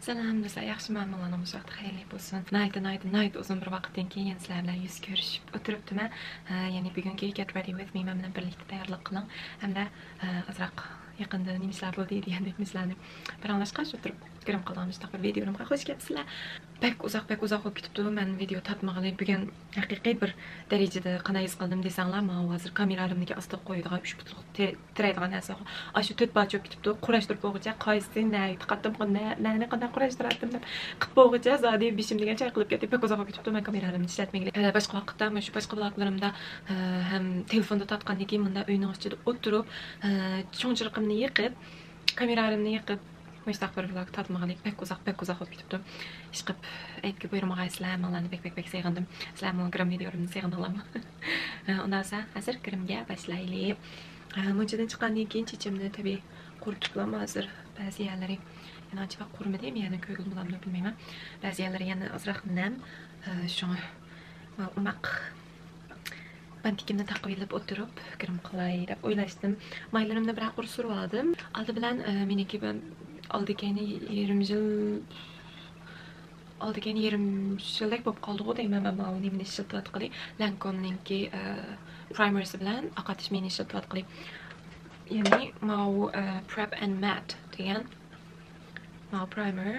Salam do'stlar, yaxshiman, mana shu vaqt xayrli bo'lsin. Night uzun bir vaqtdan keyin sizlar bilan yuz ko'rishib o'tiribdiman. Ya'ni bugungi Get Ready With Me bilan birlikda tayyorlik qiling. Hamda azroq yaqinda nima ishlar bo'ldi degandek sizlarni paranglashqash o'tirib fikrim qilamiz. Bir videomga xush kelibsizlar. Pek uzoq bo'lib ketibdi. Men video tatmag'ili bugun haqiqiy bir darajada qanday his qildim desanglar, men hozir kameralarımniki ostida qo'yadigan 3 putliq tiraydigan narsa. Shu 4 bach bo'lib ketibdi. Qurashtirib bo'g'icha qaysi qattiq qanday qurashtirdim deb qilib bo'g'icha zodi bishim degan chay qilib ketib pek uzoq bo'lib ketibdi. Men kameralarımni ishlatmayman. Boshqa vaqtda men shu boshqa vaqtlarimda ham telefonda tatgandan keyin bunda uyning ichida o'tirib, cho'nchiliqimni yiqib, kameralarımni yiqib mustaqbal vlog tatmag'lik pek uzoq bo'lib ketibdi. Ish qilib aytib buyurmag'aysizlar, menlarni pek sig'indim. Sizlar men gram videolarimni sig'indinglarmi? Undan so'ng hozir kirimga boshlaylik. Munchadan chiqqandan keyin chechimni tabiiy quritib olaman. Hozir ba'zi yerlari yana ancha qurmadi, men yana ko'ngil bilan bilmayman. Ba'zi yerlari yana ozroq nam, shunga umaq bantikimni taqvilib o'tirib, kirim qilay deb o'ylashdim. Maylarimni bir qurib surib oldim. Oldi bilan meniki oldikani 20 yildek bo'lib qoldi-ku deyman. Men uni nimani ishlatayotgani Lancome'ninki primersi bilan oqatishmani ishlatayotgani. Ya'ni mau Prep and Matte degan mau primer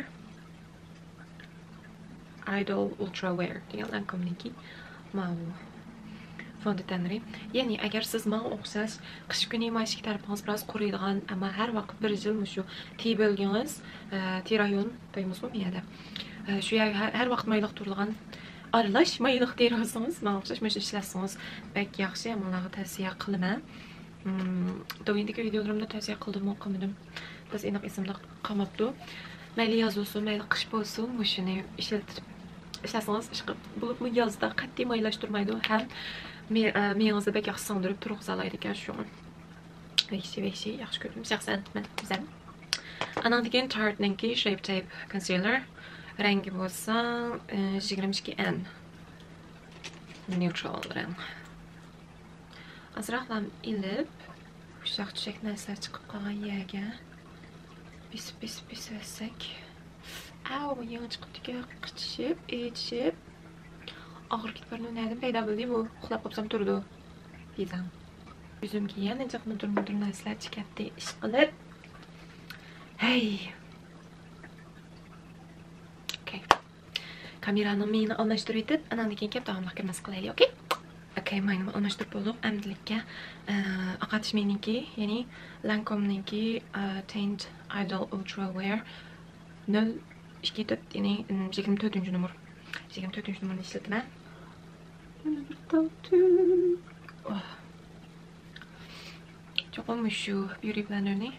Idol Ultra Wear degan Lancome'ninki mau fondötenleri. Ya'ni agar siz men o'xshash qish kuni mashq tarafingiz biroz quriydigan, ammo har vaqt bir yil shu tiyib bo'lgansiz, tirayon deymizmi miyada. Shu har vaqt mayliq turadigan aralash mayliq terasangiz, men o'xshash mana ishlasangiz bek yaxshi, menlarga tavsiya qilaman. Do'yindagi videolarimda tavsiya qildim-mi, qilmadim. Biz aniq esimda qolmabdi. Mayli yoz bo'lsin, mayli qish bo'lsin, shuni ishlatib ishlasangiz ish qilib bo'libmi, yozda qat'iy maylashtirmaydi ham miyangizda bek yaxshi singdirib turg'izalaydi ekan shu. Vekshi yaxshi ko'rdim. Shaxsan men güzel. Andan keyin Tarte'ninki Shape Tape Concealer. Rengi bo'lsa 22N. Neutral rang. Azroqlam ilib, ushaq-tushaq narsalar chiqib qolgan yerga pis olsak. Yangi chiqibdi-ku, qichishib, etishib. Og'ir ketib nereden paydo bo'ldi bu? Uxlab qolsam turdi. Deysan. Yuzimga yana jiqmi-turmi narsalar chiqadi ish qilib. Hey. Okay. Kamerani meni almashtirib etib, andan keyin kelib davomli kirmas qilaylik, okay? Okay, meni almashtirib bo'ldik. Amdilikka oqatishmeniki, ya'ni Lancome'ninki Tint Idol Ultra Wear 024, ya'ni 24-numar. 24-numarni ishlataman. Cho'qim shu beauty blenderni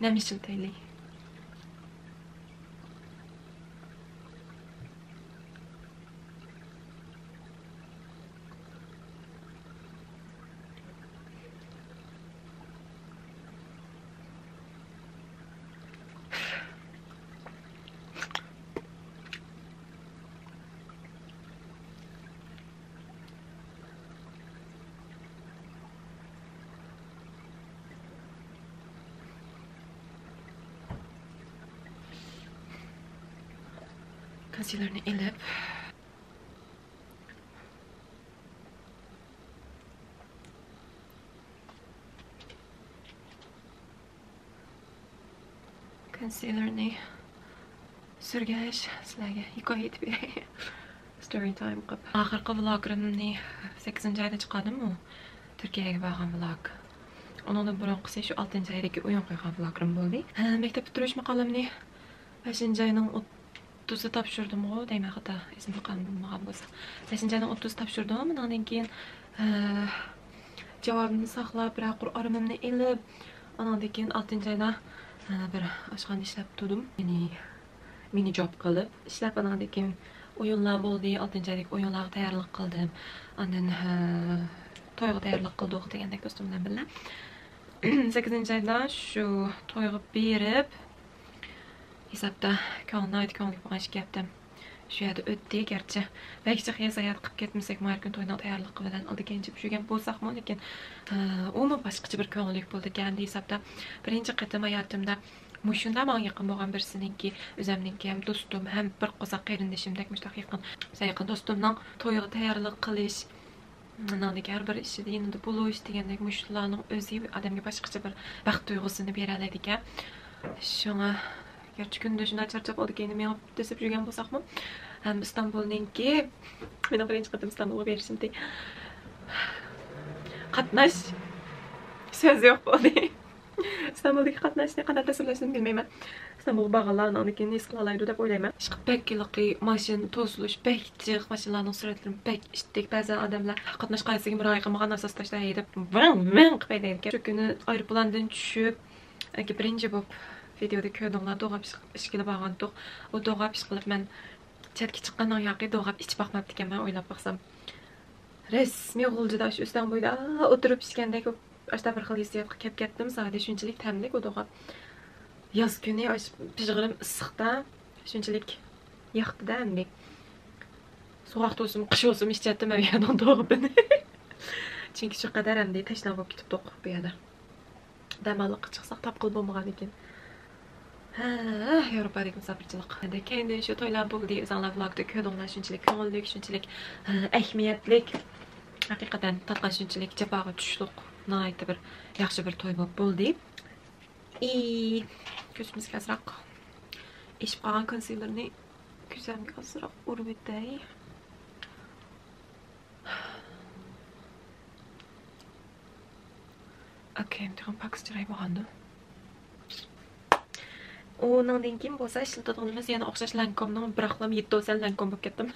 nam ishlataylik. Concealerni ilib concealerni surgach sizlarga hikoya aytib beray. Story time qilib. Oxirgi vlogimni 8-oyda chiqardim-ku. Turkiyaga borgan vlog. Undan burunqisi shu 6-oydagi o'yin qo'ygan vlogim bo'ldi. Maktab bitirish maqolamni 5-oyning 30 topshirdim-ku, deyman xato, esimda qolmagan bo'lsa. 5-oyning 30 topshirdim, undan keyin javobni saqlab, bir Qur'onimni ilib, undan keyin 6-oyda bir oshxona ishlab turdim. Ya'ni mini job qilib, ishlab undan keyin o'yinlar bo'ldi, 6-oydagi o'yinlarga tayyorlik qildim. Ondan to'yga tayyorlik qildik degandek do'stim bilan birga. 8-oyda shu to'yga berib hisobda ko'ngil bo'lgan ish yaptım. Shu yerda o'tdi, garchi bakcha hiyosat qilib ketmasak, har kun to'yni tayyorlik bilan oldigancha pishirgan bo'lsaqmi, lekin umuman boshqacha bir ko'ngillik bo'ldi ekan hisobda. Birinchi qatam hayotimda Muşunda manga yaqin bo'lgan birsiniki, o'zimniki ham do'stim, ham bir qo'saq qarindishimdek mushtaq yaqin do'stimning to'yiga tayyorlik qilish, meningdek har bir ishida yanında bo'lish degandek mushlarning o'zi odamga boshqacha bir baxt tuyg'usini bera oladi ekan. Shunga gerçi kunda shunday charchab oldik endi men desib yurgan bo'lsaqmi, ham Istanbulningki, men birinchi qatim Istanbulga berishimdi. Qatnash söz yo'q bo'ldi. İstanbul'daki qatnashni qanday tasvirlashni bilmayman. İstanbul bağlarının keyin his qilalaydi deb o'ylayman. Chiqib bekliqi mashin to'silish, bekchiq mashinalarning suratlarini bek ishdik. Ba'zan odamlar qatnash qaysiga bir oy qilmagan narsas tashlaydi deb men qilmaydi ekan. Shu kuni aeroplandan tushib, birinchi bo'lib videoda ko'rdinglar, do'g'ab ishkili borgandik. U do'g'ab ish qilib men chatga chiqqandan yoqi do'g'ab ich boqmabdi ekanman o'ylab baqsam. Resmiy g'uljida shu Istanbulda o'tirib ishgandek ashta bir xil hissiyotga kelib ketdim. Sadece shunchalik tamlik u do'g'ab. Yoz kuni pishg'irim issiqda shunchalik yoqdi-da, endi. So'roq olsun, qish olsun ishchatdim men yerdan do'g'ibni. Chunki shu qadar endi tashlab bo'lib ketibdi bu yerda. Damalliqqa chiqsaq topqil bo'lmagan ekan. Yevropadagi musofirchilik. Endi keyin shu to'ylar bo'ldi, o'zinglar vlogda ko'rdinglar, shunchalik ko'ngilli, shunchalik ahamiyatlik. Haqiqatan tatqa shunchalik jafoga tushliq, nihoyatda bir yaxshi bir to'y bo'ldi. Ko'zimizga azroq ishib qolgan konsilerni ko'zimga azroq urib o'tay. Okay, men pak chiray bo'lgandi. Undan keyin bo'lsa ishlatadiganimiz yana o'xshash Lancome'ning biroqlam 7 o'sal Lancome bo'lib ketdim.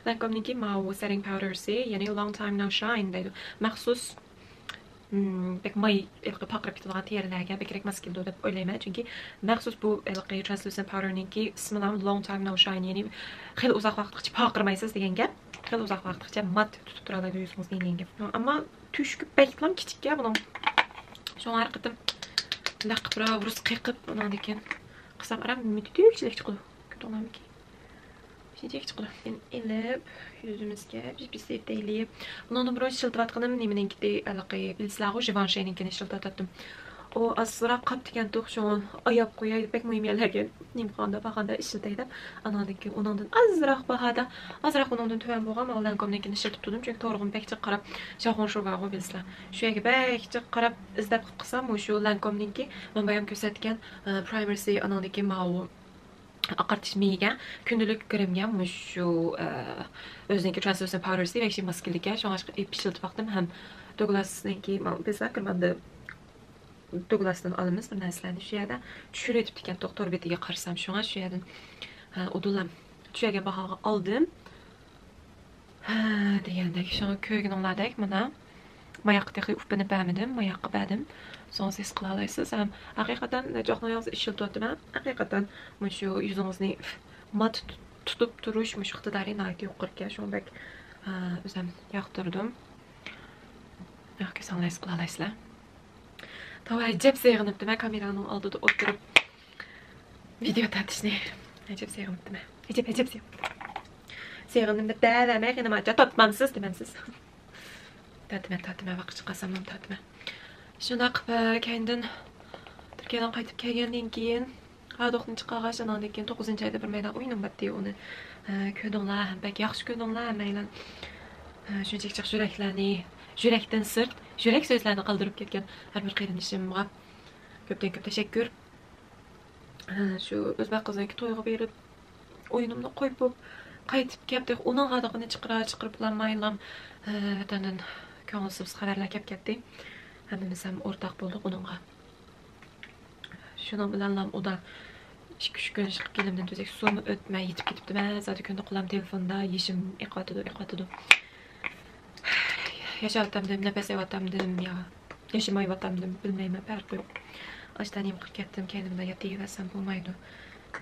Lancome'ningki Maui Setting Powder'si, ya'ni Long Time No Shine deydi. Maxsus bek may ilqi paqirib ketilgan terilarga bekrak mos keldi deb o'ylayman. Chunki maxsus bu ilqi translucent powderningki ismi ham Long Time No Shine, ya'ni xil uzoq vaqtgacha paqirmaysiz degan gap. Xil uzoq vaqtgacha mat tutib turadi yuzingizni degan gap. Ammo tushki beklam kichikka buni shu har qitim laqibra rus qiqib undan keyin qisam aram mitükchilik chiqdi. Ko'tonamiki. Shunchalik chiqdi. Elib yuzimizga bir deylik. Bundan biroz shiltvatganim nimeningki alaqi bilsizlar, Givenchy'ninkini shiltatdim. O azroq qap degan to'q shu oyab qo'yay deb muhim yerlarga nimxonda bag'anda ishlataydi. Anadagi undan azroq bahada, azroq undan tuvan bo'lgan Lancome'ninkini shiltib turdim, chunki to'g'ri bekcha qarab shahon shurbaga bilsizlar. Shu yerga bekcha qarab izlab qilsam, shu Lancome'ninki men bayam ko'rsatgan primersi anadagi Maui aqartish miyiga kundalik kremga shu o'ziniki translucent powdersi va shi maskiliga shu ishlatib vaqtim ham Douglas'ninki bizlar kirmadi. Douglas'dan olamiz bir narsalarni shu yerda tushirib ekan doktor betiga qarsam shunga shu yerdan udulam shu yerga bahoga oldim. Degandek shunga ko'rganinglardek mana mayoqdagi ufbini bermadim, mayoqqa berdim. So'ng siz qila olasiz. Ham haqiqatan jo'xnoyoz ishlatdim. Haqiqatan shu yuzingizni mat tutib turish shu iqtidori nihoyat yuqorga shunbek o'zim yoqtirdim. Yo'q, siz qila olasizlar. Tavay ajab sevganimdi. Kameraning oldida o'tirib video tortishni ajab sevganimdi. Ajab sevganimda davamay nima tortmansiz demansiz. Tortma vaqt qasamim tortma. Shunda qilib kendin Turkiyadan qaytib kelgandan keyin hadoqni chiqargash andan keyin 9-oyda bir mayda o'yinim batdi uni ko'rdinglar, bak yaxshi ko'rdinglar, maylan shunchalik yuraklarni yurakdan sirt yurak so'zlarni qoldirib ketgan har bir qarindishimga ko'p tashakkur. Shu o'zbek qiziga to'yga berib o'yinimni qo'yib qaytib keldi. Uning hadoqini chiqirib maylam vatandan ko'ngilsiz xabarlar kelib ketdi. Hammamiz ham o'rtaq bo'ldik uningga. Shuning bilan ham uda 2-3 kun chiqib kelimdan to'zak suvmi o'tmay yetib ketibdi. Men zodi kunda qo'lam telefonda yishim iqotidi. Yashatamdim, nafas olatamdim ya yashamayotgandim bilmayman, farqi yo'q. Ashdan ham qilib ketdim, kendimda yataversam bo'lmaydi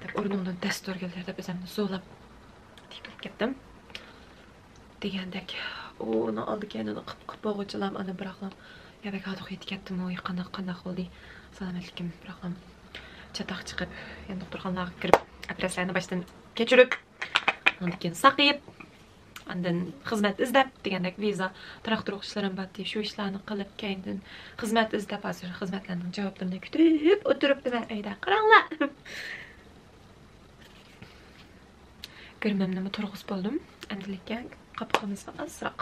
deb o'rnimdan dastur keldi, bizamni zo'lab tikib ketdim. Degandek uni oldi kendini qilib bo'g'ichilam ana biroqlam yabak hadi yetib ketdim, u qanday qildi salomatlikim biroqlam chataq chiqib endi doktorxonaga kirib operatsiyani boshdan kechirib undan keyin saqib Andan xizmat izlab degandek viza traktor ishlarim bor deb shu ishlarni qilib keyin xizmat izlab hozir xizmatlarning javoblarini kutib o'tiribdiman uyda. Qaranglar. Girmamni turg'izib bo'ldim. Endilikka qopqimizni azroq.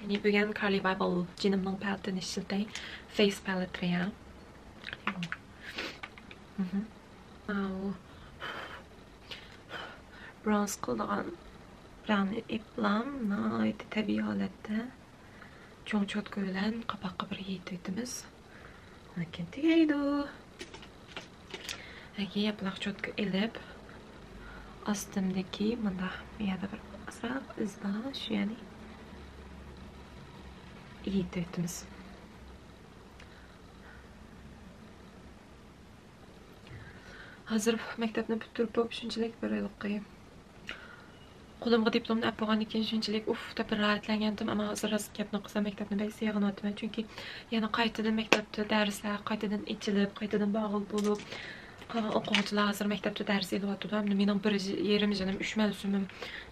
Yani bugun Carly Bible jinimning paletini ishlatay. Face palette ya. Bronze qilgan brown iplam nihoyat tabiiy holatda cho'ng cho'tka bilan qapoqqa bir yetibmiz. Lekin tegaydi. Agi yaproq cho'tka ilib ostimdagi mana bu yerda bir asrab iz bor, shu ya'ni yetibmiz. Hozir maktabni bitirib bo'lib shunchalik bir oyliqqa qo'limga diplomni olib bo'lgandan keyin shunchalik deb rahatlangandim, ammo hozir rost gapni qilsam maktabni bas yig'inyapman, chunki yana qaytadan maktabda darslar qaytadan ichilib, qaytadan bog'il bo'lib, o'quvchilar hozir maktabda dars olyapti. Mening bir yerim jinim 3 mavsumim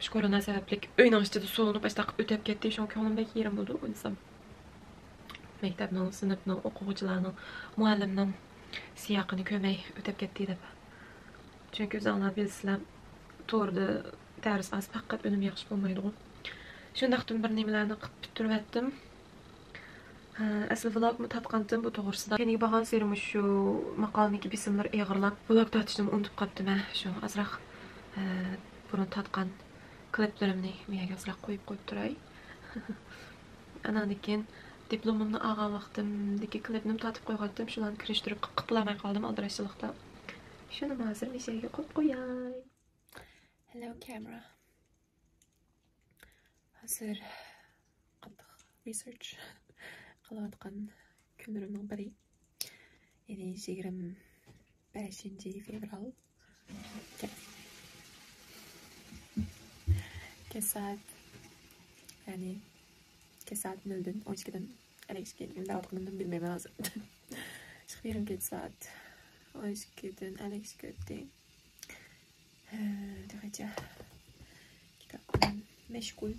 shu korona sababli uyning ichida so'linib bastaqib o'tib ketdi. Shu ko'nglimdagi yerim bo'ldi, o'ylsam. Maktabning, sinfning, o'quvchilarning, muallimning siyaqini ko'may o'tib ketdi deb. Chunki o'zinglar bilsizlar, to'g'ri dars as faqat o'nim yaxshi bo'lmaydi. Shundaqdan bir nimalarni qilib bitiryaptim. Asl vlogni tatqandim bu to'g'risida. Keyin bag'an serim shu maqolniki bisimlar eg'irlab vlog tatishni unutib qoldim. Shu azroq burun tatqan kliplarimni miyaga azroq qo'yib turay. Andan keyin diplomimni olgan vaqtimdagi klipni tatib qo'ygandim. Shularni kirishtirib qiplamay qoldim aldirashchilikda. Shuni hozir mishaga qo'yib qo'yay. Hello camera. Hozir qattiq research qilayotgan kunlarimning biri. Ya'ni 25 fevral. Kesat. Yani kesat 0'dan 12'dan elektrikli dağıtımından bilmem lazım. Çıkıyorum geç saat 12'dan elektrikli. Derece kitaplarım meşgul.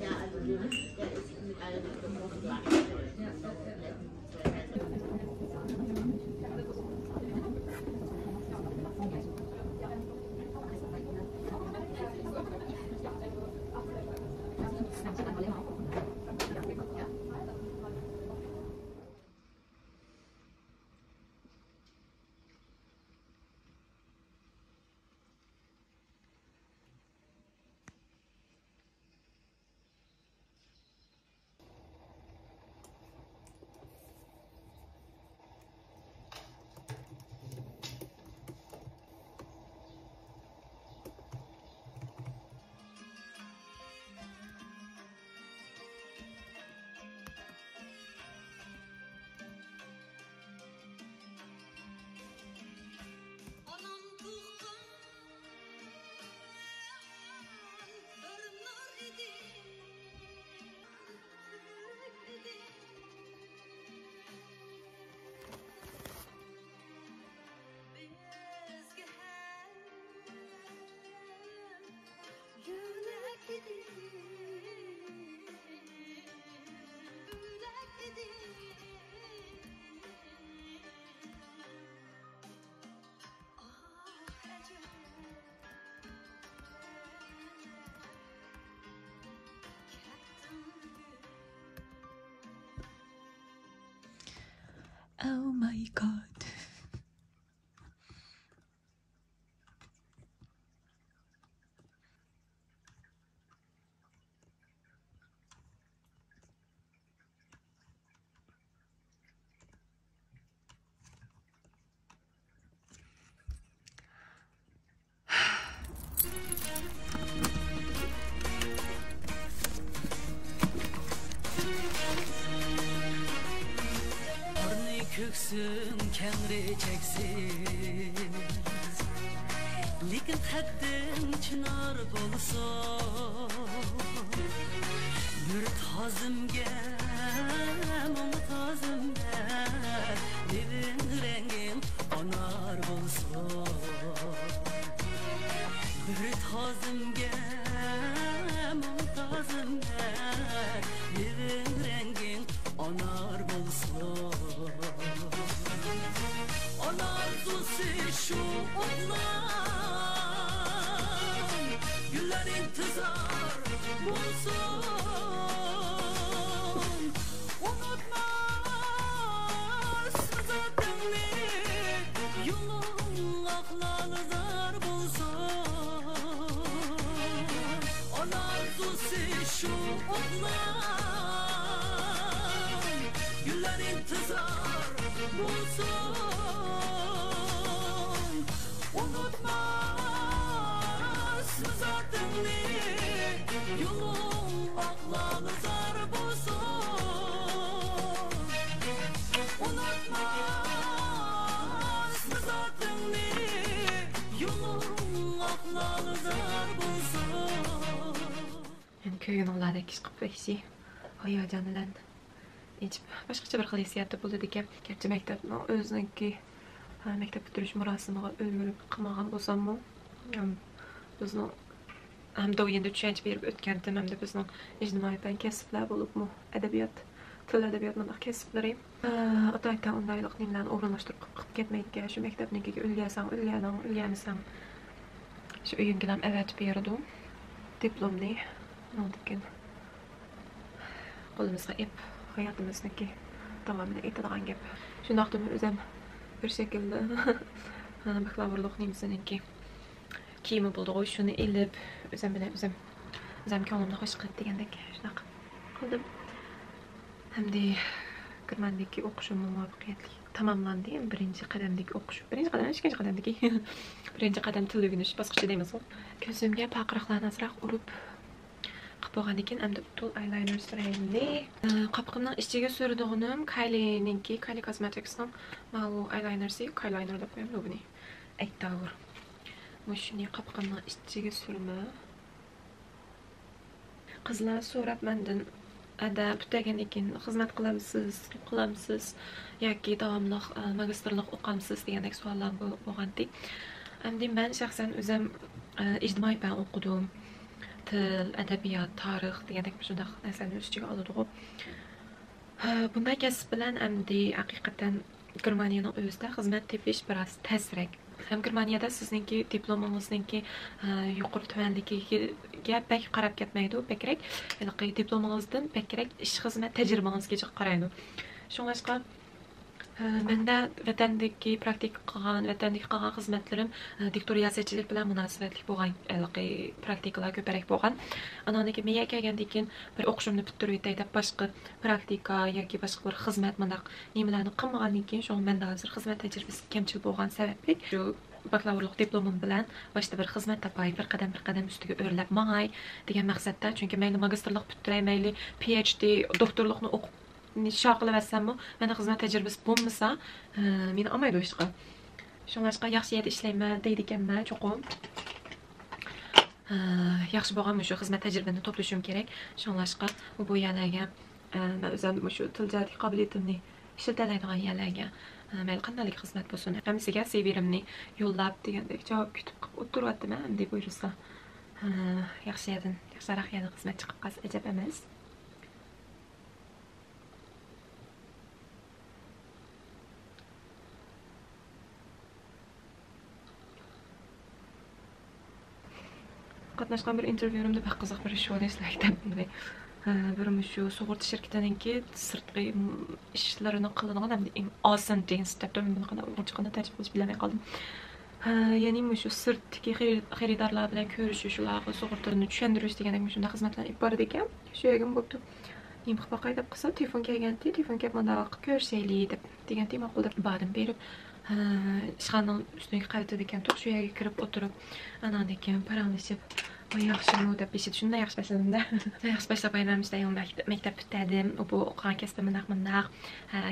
Ja, also der ist mit allen Yüzün kengri çeksiz Lekin haddin çınar bolsa Bir tazımga mumtazımga Livin rengin onar bolsa Bir tazımga mumtazımga Livin rengin onar bolsa Onar zusi şu oğlan Güller intizar bulsun Unutmaz zatını Yolun aklanızar bulsun Onar zusi şu oğlan Güller intizar bulsun Unutmaz zatını Yolun aklanızar bulsun Unutmaz zatını Yolun aklanızar bulsun Yani köyün oladaki çıkıp ekşi hayacanlan hiç başkaça bir hissiyatı buldu deke gerçi mektepni özünki mektep bitiriş murasimiga ömürlük qilmagan bo'lsam-mu bizni ham doyenda tushuncha berib o'tgandim hamda bizning ijtimoiy fan kasblar bo'libmi adabiyot til adabiyot mana kasblari ota-ota undayliq nimalarni o'rinlashtirib qilib ketmaydi shu maktabnikiga o'lgansam shu uyingilam evet berdim diplomni oldik qo'limizga ep hayotimizniki davomini etadigan gap shundoqdimi o'zim bir şekilde baklavorluq nimsiniki kiyimi bo'ldi qo'y shuni ilib o'zim bilan o'zim ko'nglimni xush qilib degandek shunaqa qildim hamda kirmandagi o'qishim muvaffaqiyatli tamomlandi birinchi qadamdagi o'qish birinchi qadam ikkinchi qadamdagi birinchi qadam til o'rganish bosqichi deymiz ko'zimga paqiriqlarni azroq urib bo'lgan ekan hamda tool eyeliner surayli qopqimning ichiga surdig'im Kylie Cosmetics'ning mana bu eyelinersi eyeliner deb qo'yamiz buni aytavr mana shuni qopqimning ichiga surma qizlar so'rab mendan adab degan ekan xizmat qilamsiz yoki davomli magistrlik o'qamsiz degandek savollar bo'lgandi hamda men shaxsan o'zim ijtimoiy fan o'qidim til, adabiyot, tarix degandek shunday narsalarni o'z ichiga oladi. Bunday kasb bilan hamda haqiqatan Germaniyaning o'zida xizmat tepish biroz tezroq. Ham Germaniyada sizningki diplomingizningki yuqori tuvanligiga bak qarab ketmaydi, bakrak diplomingizdan bakrak ish xizmat tajribangizga qaraydi. Shunga menda vatandagi praktika qilgan xizmatlarim diktoriyachilik bilan munosabatli bo'lgan praktikalar ko'proq bo'lgan. Ananiki menga kelgandan keyin bir o'qishimni bitirib deb boshqa praktika yoki boshqa bir xizmat mana nimalarni qilmagandan keyin shu menda hozir xizmat tajribasi kamchil bo'lgan sababli shu bakalavrlik diplomim bilan boshqa bir xizmat topay, bir qadam ustiga o'rlab mangay degan maqsadda, chunki mayli magistrlik bitiray, mayli PhD doktorlikni o'qib nishon qilaversammi, menda xizmat tajribasi bo'lmasa, meni olmaydi ishga. Shunga yaxshi yerda ishlayman deydi ekanman, cho'qim. Yaxshi bo'lgan shu xizmat tajribasini to'plashim kerak. Shunga bu yerlarga men o'zim shu tiljat qobiliyatimni ishlatalaydigan yerlarga mayli qandaylik xizmat bo'lsin, hamsiga CV'imni yo'llab degandek javob kutib o'tiryapman, deb buyursa. Yaxshiroq yerdan xizmat chiqib qolsa ajab emas. Qatnashgan bir intervyuimda bir qiziq bir show eslaydim. Birim shu sug'urta shirkatiningki sirtqi ishlarini qiladigan hamda eng oson dens deb buni qanday o'rchiqni tarjima qilish bilmay qoldim. Ya'ni shu sirtdagi xaridorlar bilan ko'rishish, ularga sug'urtani tushuntirish degandek shunday xizmatlar bor ekan. Shu yerga bo'pti. Nima qilib deb qilsa, telefon kelgandi, telefon kelib mana ko'rishaylik deb degan ma'qul deb badim berib ishxonaning ustiga qaratadi ekan. Shu yerga kirib o'tirib, anandan keyin paranglashib yaxshimi deb eshitib shunday yaxshi boshladim-da. Yaxshi boshlab qo'yamizda, maktab bitadi. Bu o'qigan kasbim naq.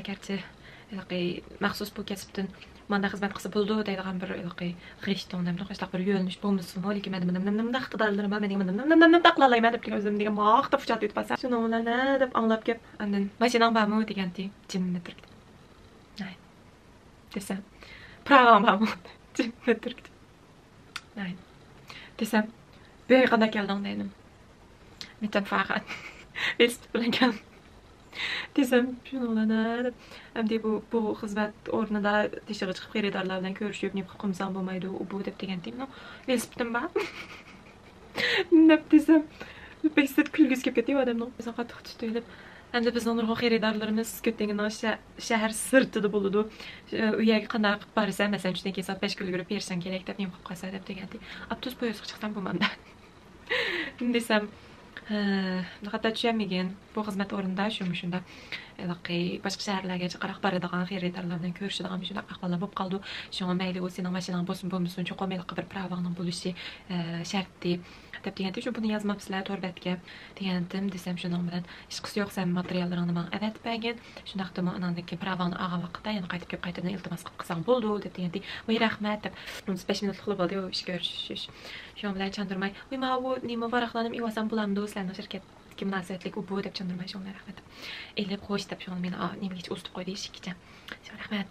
Garchi maxsus bu kasbdan manda xizmat qilsa bo'ldi deydigan bir g'ishtondan bir yo'linish bo'lmasin lekin men nima iqtidorlarim bor men taqla olayman deb o'zim degan maqta fuchat yutib olsam shuni ularni deb anglab kelib andan mashinang bormi degandi jimni turibdi desam pravam bormi jimni turibdi desam bu yerga qanday kelding dedim metan faqat velosiped bilan keldim desam shuni ularni endi bu xizmat o'rnida teshig'i chiqib xaridorlar bilan ko'rishib nima qilib qilsam bo'lmaydi u bu deb degandim velosipedim bor deb desam beksit kulgisi kelib ketdi odamning o'zini qattiq tutib endi bizning nurg'un xaridorlarimiz ko'tangina shahar sirtida bo'ladi u yerga qanday qilib borsam masalan shundan keyin soat 5 kun yurib bersam kerak deb nima qilib qolsa deb degandim avtobus poyezdga chiqsam bo'lmanda desam hatto tushunmagan bu xizmat o'rnida shunda boshqa shaharlarga chiqaroq boradigan xaridorlardan ko'rishadigan shunaqa ahvollar bo'lib qoldi shunga mayli u sening mashinang bo'lsin bo'lmasin cho'qimay bir pravangning bo'lishi shart deb deganda shu buni yozmabsizlar to'rbatga degandim desam shuning bilan hech qisi yo'q sen materiallaringni menga avatib bergin shundaqdimi anandagi pravangni olgan vaqtda yana qaytib kelib qaytadan iltimos qilib qilsang bo'ldi deb degandim voy rahmat deb 5 minut qilib oldi ish ko'rishish shu bilan chandurmay voy mana bu nima varaqlanib ivasam bulamdi sizlarning shirkatga munosabatlik u bu deb chandurmay shunga rahmat elib xo'sh deb shuni meni nimaga ustib qo'ydi eshikka rahmat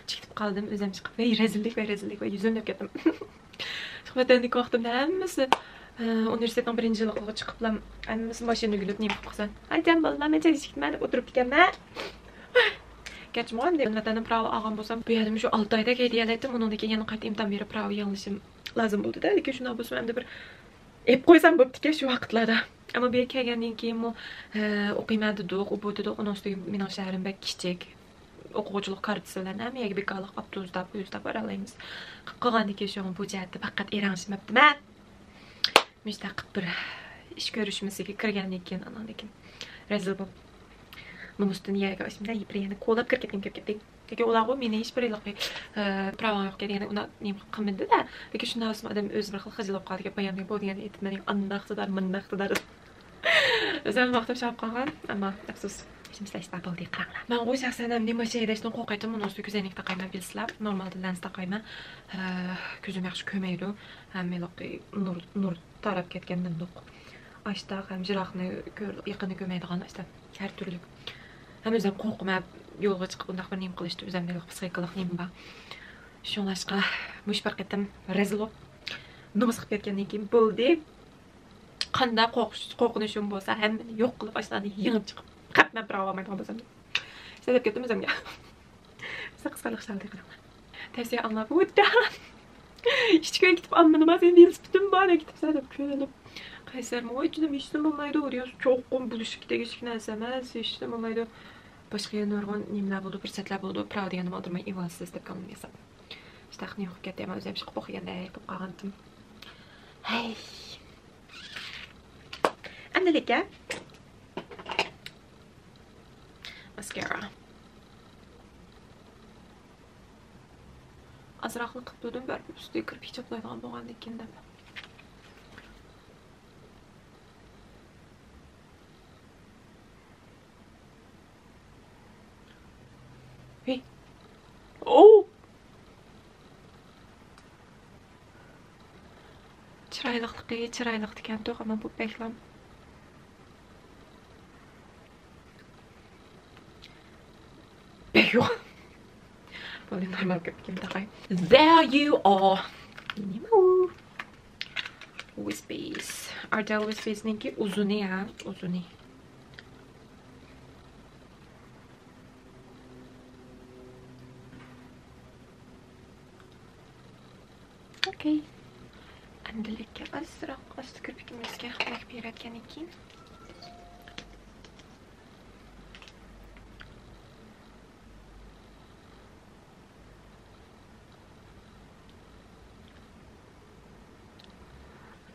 chiqib qoldim o'zim chiqib voy rezillik voy yuzim deb ketdim suhbatdan nikohimda hammasi universitetning 1-yiliga chiqiblam hammasi mashina gulib nima qilib qilsan aytam bolalar men eshikman deb o'tirib ekanman kechmon deb vatandan pravo olgan bo'lsam bu yerda shu 6 oyda deyaladim undan keyin yana qayta imtihon berib pravo yanglishim lozim bo'ldi-da lekin shunday bo'lsa endi bir ep qo'ysam bo'pti shu vaqtlarda ammo bu yerga kelgandan keyin o'qiyman dedik u bu dedik uning ustiga mening shahrim bak kichik o'quvchilik kartasilarni ham yerga bekorlik avtobusda poyezdda boralaymiz qolgandan keyin shu bu jihatda faqat erangishmabdiman mushtaqib bir ish ko'rishmasiga kirgandan keyin andan keyin rezil bo'lib nomusdan yerga ishimda yana qo'lab kirib ketdim lekin ular meni hech bir pravom yo'q degani uni nima qilmadi-da lekin shundan so'ng odam o'zi bir xil xijilib qoldi bayonga bu degan aytmaning andaqdar mindaqdar o'zim vaqtim shab qolgan ammo afsus ishimizda bo'ldi qaranglar men o'z shaxsan ham nima shaydashdan qo'rqaydim uni ustiga ko'zoynak taqayman bilsizlar normalda lens taqayman ko'zim yaxshi ko'rmaydi ham nur tarab ketgandan do'q ashta ham jiroqni yaqinni ko'rmaydigan ashta har turli ham o'zim qo'rqmab yo'lga chiqib undoq bir nima qilishdi o'zimda psixikalik nima bor shunlashqa mush bir qatam rezil nima qilib ketgandan keyin bo'ldi qanday qo'rqinishim bo'lsa hammani yo'q qilib ashlarni yig'ib chiqib qatnab bir olmaydigan bo'lsam deb ketdim o'zimga qisqalik shaldi qaranglar tavsiya anglab o'tdi hech ko'y ketib ammani sen velosipedim bor ketib deb ko'rib qaysarmi voy juda hech nima bo'lmaydi cho'qqin bo'lishga tegishli narsa emas hech nima bo'lmaydi boshqa nurg'un nimalar bo'ldi fursatlar bo'ldi prav degan nima o'tirmay evansiz deb ko'nglim yasab ishtahni yo'q ketdi ham o'zim chiqib o'qiganday qilib qolgandim hey andalika maskara azroqni qilib turdim bir ustiga kirib hijoblaydigan bo'lgandan keyin deb hey chiroyliq ekan to'g'ri bu beklam yo'q bo'ldi normal kim taqay there you are Wispies Ardell Wispies ninki uzuni okay andalika asroq osti kirpikimizga lak berayotgandan keyin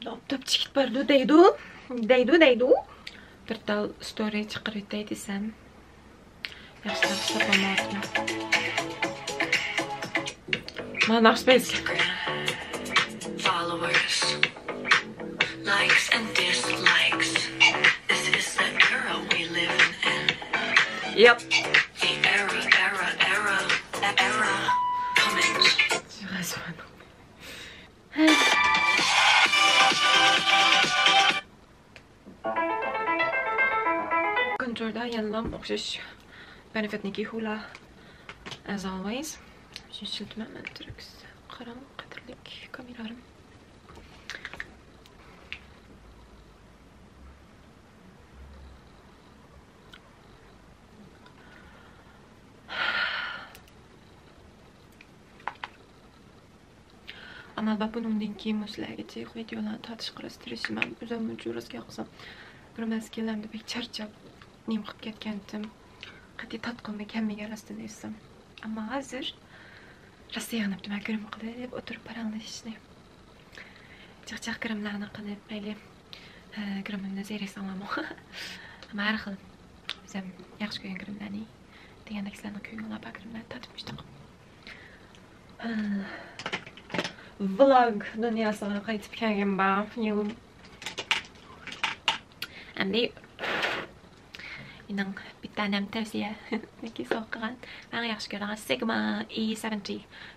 laptop chiqib bordi deydi bir tal story chiqarib o'tay desam yaxshilab hisoblamoqchiman mana Followers, likes and dislikes. This is the era we live in. Yep. moment. Contour'da yanılan o'xshash benefitniki hula as always. Shiltma Matrix. Qaram qadrlik kameralarım. Ama ben bunun keyin sizlarga videolarni tortish qilishtirishim o'zimni jurasga qilsam bir maskelamda bek charchab nim qilib ketgandim. Qat'iy tatqinni kamiga rostdan esam. Ammo hozir Rossiyani bitta ko'rim qilib o'tirib paranglashishni. Chiqchiq kirimlarni qilib mayli kirimimni zerek olaman. Ammo har xil o'zim yaxshi ko'rgan kirimlarni degandek sizlarni ko'ngillar kirimlarni tatib mushtaq. Vlog dunyosiga qaytib kelganman. Endi mening bittanem tavsiya neki so'qqigan eng yaxshi ko'rgan Sigma E70.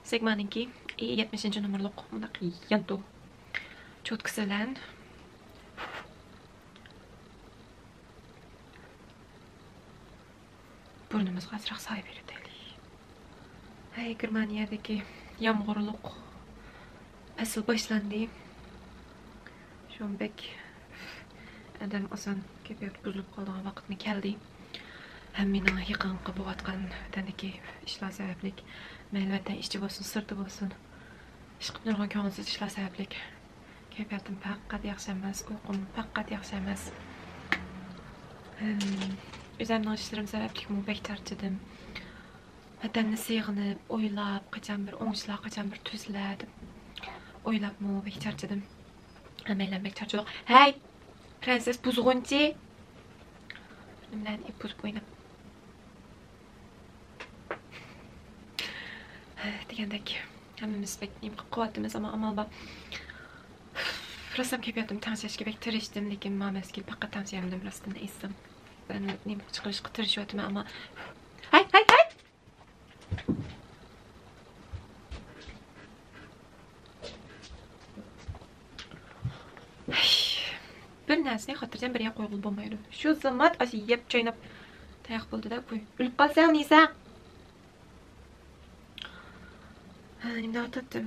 Sigma'ningki E70 nomerlik bundaq yanto cho'tkisi bilan burnimizga azroq soy beradi. Hey, Germaniyadagi yomg'irliq fasl boshlandi. Sho'mbek adam oson kepiyat buzilib qolgan vaqtni keldi. Hem mening yaqin qilayotgan tandiki ishlar sababli albatta ishchi bo'lsin, sirti bo'lsin, ish qilib turgan ko'ngilsiz ishlar sababli kepiyatim faqat yaxshi emas, uyqum faqat yaxshi emas. O'zimning ishlarim sababli bek charchadim. Vatanni sevg'inib, o'ylab, qachon bir o'ngishlar, qachon bir tuzlar deb o'ylab bek charchadim. Hammalar bek charchadim. Hey, prenses buzg'unchi. Bilan buzib o'ynab. Degandek hammamiz bek quvvatimiz ama amal bor. Rostdan kepiyatim tanishishga bek tirishdim, lekin mamaskiy faqat tanishayapman rostdan esdim. Ben nim chiqarishga tirishyapman ama hay. Bir narsani xotirjam bir yoq qo'yib bo'lmaydi. Shu zamat ashi yeb chaynab tayoq bo'ldi-da, qo'y. O'lib qolsang nisa? Nimda o'tdim?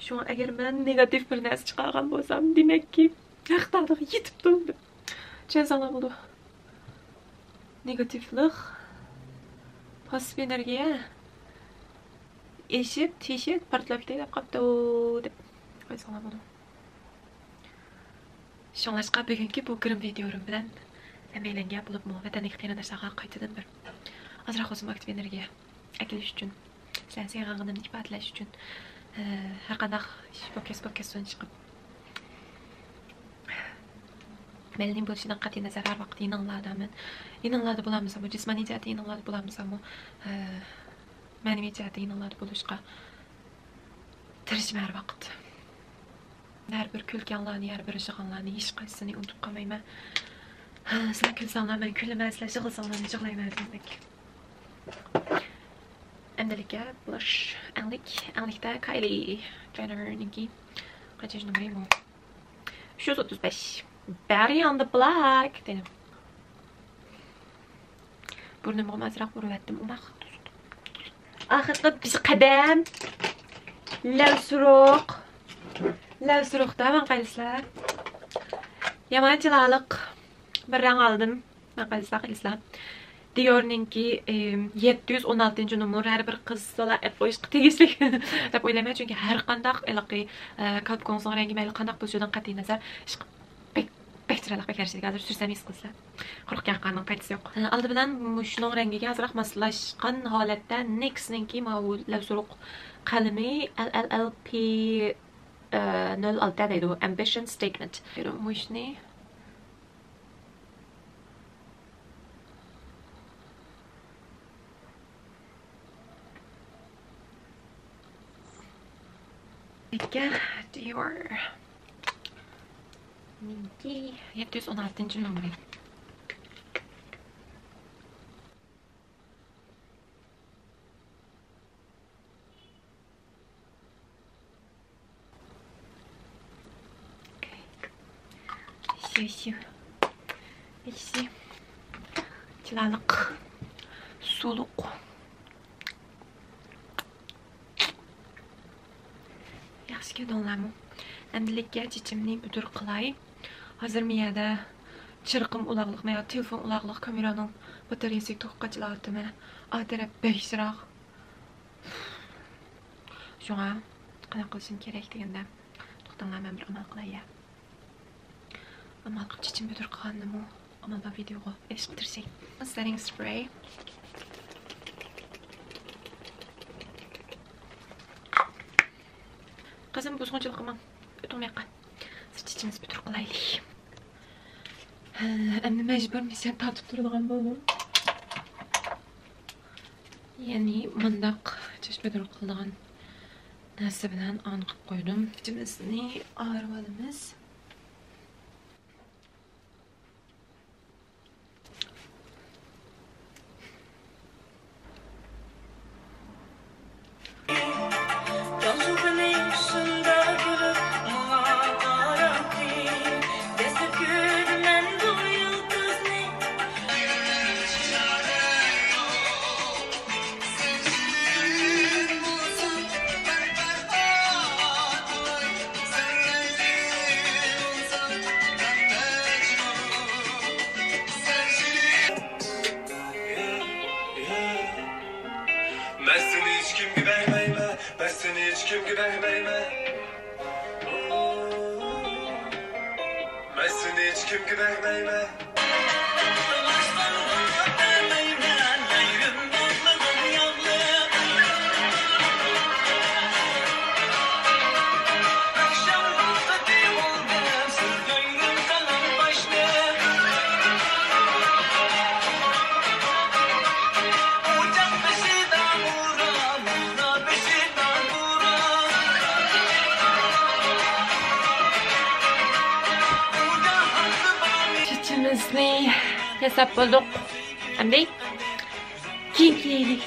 Şu agar men negativ bir narsa chiqargan bo'lsam, demakki, haqdagi yetib turdi. Chenzala bo'ldi. Negativlik pozitiv energiya eshib, teshib, portlab ketadi qopdi deb qo'ysanglar bo'ldi. Shunlashqa bugungi bu kirim videoim bilan hammalarga bo'lib vataniga qiynalishlarga qaytadan bir azroq o'zim aktiv energiya akilish uchun, sevg'inimni ifodalash uchun har qanday podcast chiqib Melning bo'lishidan qat'iy nazar har vaqt yinillarda bo'lamiz, bu jismoniy jihatda yinillarda bo'lamiz, ammo ma'naviy jihatda yinillarda bo'lishga tirishman har vaqt. Her bir kulganlarni, her bir yig'inlarni hech qaysisini unutib qolmayman. Sizlar kulsanglar men kulaman, sizlar yig'ilsanglar men yig'layman demak. Endilikka blush anglikda Kylie Jenner'ninki qancha numeri bu? 335. Berry on the Black dedim. Burnimga azroq urvatdim. Axirgi biz qadam Lavsuruqda men qaysizlar? Yamanchilik bir rang aldım. Men qaysizlar? Dior'ninki 716-nomer her bir qizlar qo'yishga tegishli deb o'ylayman, chunki har qanday iliqi kalpkonson rangi mayli qanday bo'lishidan qat'iy nazar bektiralik bekarishlik hozir sursam his qilsam quruqgan qanday paytisi yo'q. Oldi bilan shuning rangiga azroq moslashgan holatda NYX'ninki lavsuruq qalami LLP 06 deydi, Ambition Statement. Mushni Dior Ninki 716-numeri. Şu. İkisi. Çılalık. Suluk. Yaxshi keldiңlarmi? Endilikka chechimni butur qilay. Hozir miyada chirqim uloqliq, men telefon uloqliq kameraning batareyasi to'qqa chilayapti. Mana a taraf beshroq. Shunga qanaqa qilishim kerak deganda to'xtanglar, men bir amal qilay. Amal qilib chechim butur qilgandim-ku. Amalda videoga ish qidirsak. Setting spray. Qizim buzg'unchilik qilmang. O'tmayqa. Chechimiz butur qilaylik. Endi majbur men tatib turadigan bo'ldim. Ya'ni mundaq chech butur qilgan narsa bilan aniqib qo'ydim. Chechimizni ayirib olamiz. Chechimizni yasab bo'ldik. Endi kiyim kiyaylik.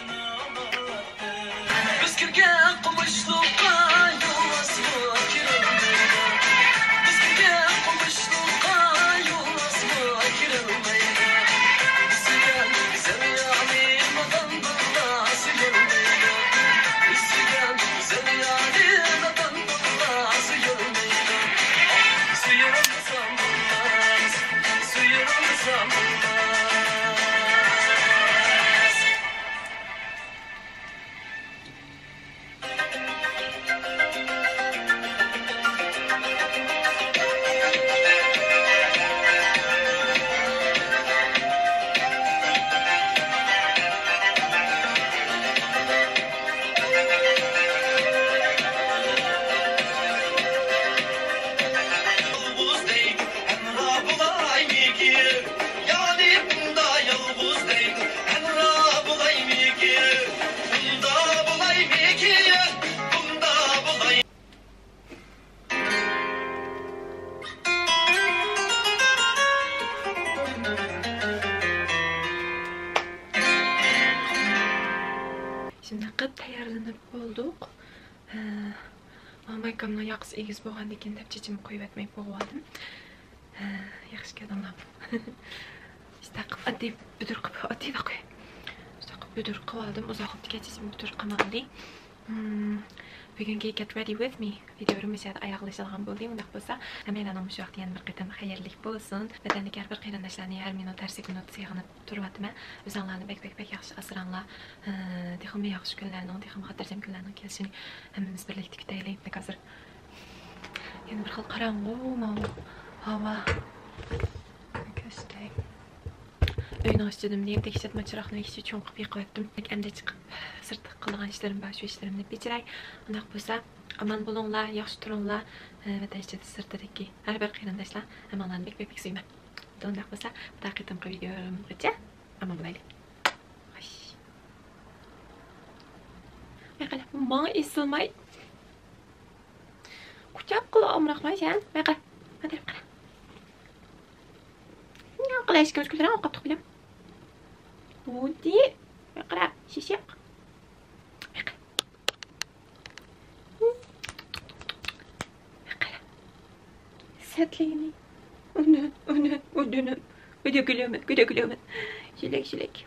Şimdi qilib tayyorlanib bo'ldik. Maykamning yoqisi egiz bo'lgandan keyin deb chechimni qo'yib etmay qo'yib oldim. Yaxshi keldilar. İşte oddiy butur qilib, oddiy qo'y. İşte butur qilib oldim. Uzoq chechimni butur qilmadim. Bugungi Get Ready With Me videomiz oyoqlashadigan bo'ldi. Undaq bo'lsa, hammalarning shu vaqtda yana bir qatam xayrli bo'lsin. Vatanlik har bir qarindoshlarning har minut har sekund sig'inib turyapman. O'zinglarni bek yaxshi asranglar. Dehim yaxshi kunlarning, dehim xotirjam kunlarning kelishini hammamiz birlikda kutaylik. Hozir yana bir xil qorong'u havo. Ko'stak. Uyni ochdim deb tekshirma chiroqni ichi cho'nqib yiqyaptim. Endi chiqib sirtda qilgan ishlarim bor, shu ishlarimni bichiray. Undaq bo'lsa, aman bo'linglar, yaxshi turinglar. Vatan ichida sirtdagi har bir qarindoshlar hammalarni bek suyman. Undaq bo'lsa, bu daqiqadan videomgacha aman bo'laylik. Maqala, men esilmay. Kuchab qilib amraqmaysan. Maqala, hadi qara. Ne qilasiz ko'zlar ovqat qilib. Udi, qara, shishiq. Qara. Setligini. Ana, ana, ödünüm. Öde gülümün, güle gülümün. Şilek şilek.